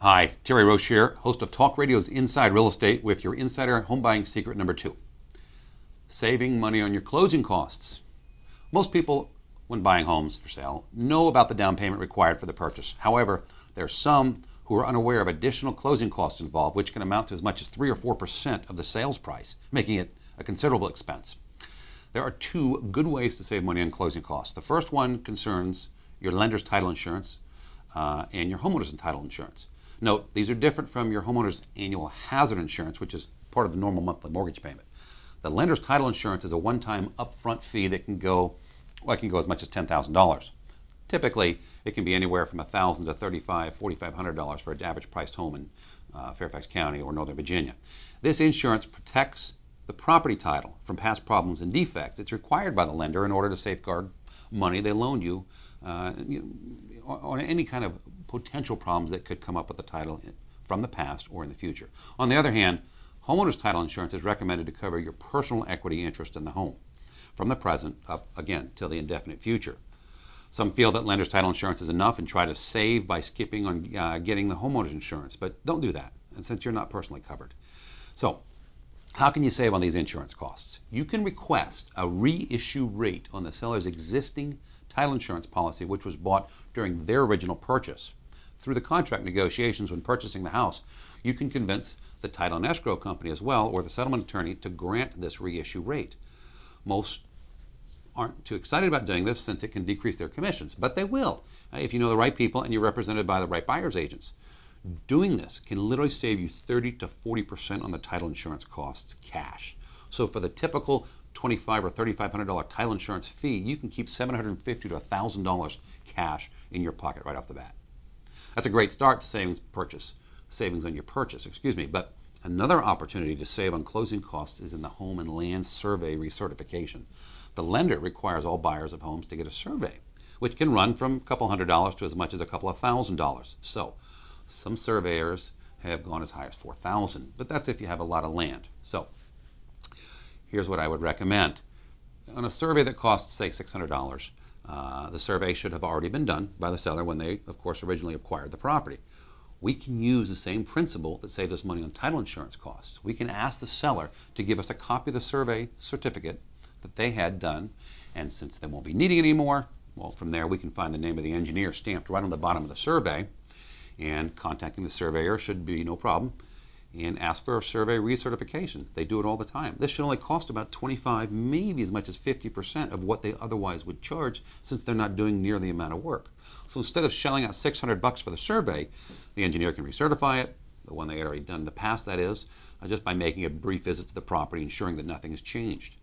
Hi, Thierry Roche here, host of Talk Radio's Inside Real Estate with your insider home buying secret number 2. Saving money on your closing costs. Most people, when buying homes for sale, know about the down payment required for the purchase. However, there are some who are unaware of additional closing costs involved, which can amount to as much as 3 or 4% of the sales price, making it a considerable expense. There are 2 good ways to save money on closing costs. The first one concerns your lender's title insurance and your homeowner's title insurance. Note, these are different from your homeowner's annual hazard insurance, which is part of the normal monthly mortgage payment. The lender's title insurance is a one-time upfront fee that can go as much as $10,000. Typically, it can be anywhere from $1,000 to $3,500, $4,500 for an average priced home in Fairfax County or Northern Virginia. This insurance protects the property title from past problems and defects. It's required by the lender in order to safeguard money they loaned you on any kind of potential problems that could come up with the title from the past or in the future. On the other hand, homeowner's title insurance is recommended to cover your personal equity interest in the home from the present up, again, till the indefinite future. Some feel that lender's title insurance is enough and try to save by skipping on getting the homeowner's insurance, but don't do that, and since you're not personally covered. So, how can you save on these insurance costs? You can request a reissue rate on the seller's existing title insurance policy, which was bought during their original purchase. Through the contract negotiations when purchasing the house, you can convince the title and escrow company as well, or the settlement attorney, to grant this reissue rate. Most aren't too excited about doing this since it can decrease their commissions, but they will if you know the right people and you're represented by the right buyer's agents. Doing this can literally save you 30 to 40% on the title insurance costs cash. So for the typical $2,500 or $3,500 title insurance fee, you can keep $750 to $1,000 cash in your pocket right off the bat. That's a great start to savings on your purchase, but another opportunity to save on closing costs is in the home and land survey recertification. The lender requires all buyers of homes to get a survey, which can run from a couple $100 to as much as a couple of $1,000. So some surveyors have gone as high as $4,000, but that's if you have a lot of land. So here's what I would recommend. On a survey that costs, say, $600, the survey should have already been done by the seller when they, of course, originally acquired the property. We can use the same principle that saved us money on title insurance costs. We can ask the seller to give us a copy of the survey certificate that they had done, and since they won't be needing it anymore, well, from there we can find the name of the engineer stamped right on the bottom of the survey, and contacting the surveyor should be no problem, and ask for a survey recertification. They do it all the time. This should only cost about 25, maybe as much as 50% of what they otherwise would charge, since they're not doing near the amount of work. So instead of shelling out $600 for the survey, the engineer can recertify it, the one they had already done in the past, that is, just by making a brief visit to the property, ensuring that nothing has changed.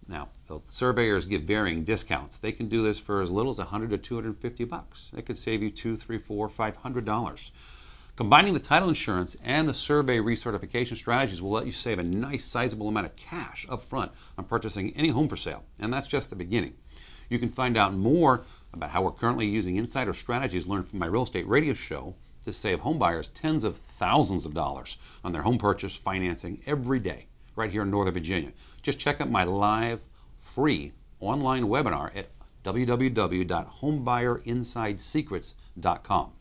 Now, the surveyors give varying discounts. They can do this for as little as $100 to $250. It could save you $200, $300, $400, $500. Combining the title insurance and the survey recertification strategies will let you save a nice sizable amount of cash up front on purchasing any home for sale, and that's just the beginning. You can find out more about how we're currently using insider strategies learned from my real estate radio show to save home buyers tens of thousands of dollars on their home purchase financing every day right here in Northern Virginia. Just check out my live free online webinar at www.homebuyerinsidesecrets.com.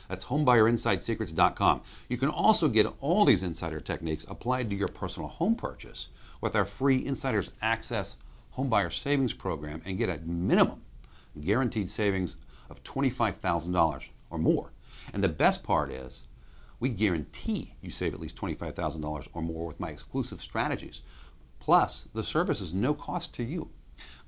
That's homebuyerinsidesecrets.com. You can also get all these insider techniques applied to your personal home purchase with our free Insiders Access Homebuyer Savings Program and get a minimum guaranteed savings of $25,000 or more. And the best part is, we guarantee you save at least $25,000 or more with my exclusive strategies. Plus, the service is no cost to you.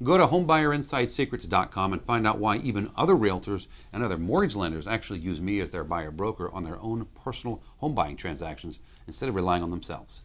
Go to homebuyerinsidesecrets.com and find out why even other realtors and other mortgage lenders actually use me as their buyer broker on their own personal home buying transactions instead of relying on themselves.